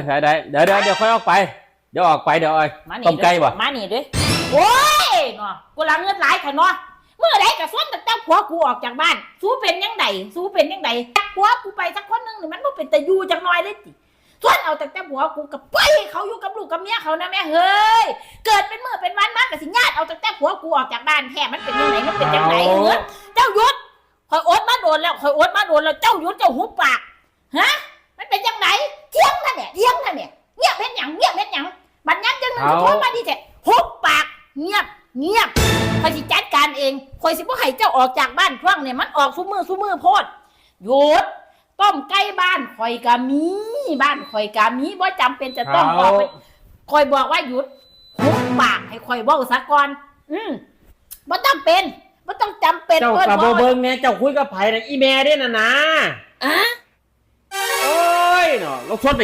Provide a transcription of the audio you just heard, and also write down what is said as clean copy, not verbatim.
ยได้เดี๋ยวค่อยออกไปเดี๋ยวออกไปเดี๋ยวอ้อยต้มไก่บ่มานี่ด้วยโอ้ยเนาะกูละเงินหลายค่ะเนาะเมื่อไรกับส่วนตั้งแต่ผัวกูออกจากบ้านสู้เป็นยังไงผัวกูไปสักคนนึงนี่มันไม่เป็นแต่อยู่จังน้อยเลยติส่วนเอาตั้งแต่ผัวกูกับไปเขาอยู่กับลูกกับเมียเขานะแม่เฮ้ยเกิดเป็นมื้อเป็นวันมากกับสิญาติเอาตั้งแต่ผัวกูออกจากบ้านแท้มันเป็นยังไงเงินเจ้ายุดคอยอดมาโดนแล้วเจ้ายุดเจ้าหุบปากฮะมันเป็นยังไงเที่ยงนั่นเนี่ยเงียบเป็นหยังบัดนั้นจังนึงจะโทรมาดีแท้หุบปากเงียบคอยสิจัดการเองคอยสิบ่ให้เจ้าออกจากบ้านช่วงเนี่ยมันออกซุมือโพดหยุดต้มไก่บ้านคอยกามีบ่จำเป็นจะต้องออกไปคอยบอกว่าหยุดหุบปากให้คอยเว้าซะก่อนบ่ต้องเป็นบ่ต้องจำเป็นเจ้ากับเบิ้งเนี่ยเจ้าคุยกับไผ่นะอีแม่เด้น่ะนะโอ้ยเนาะเราชวนไป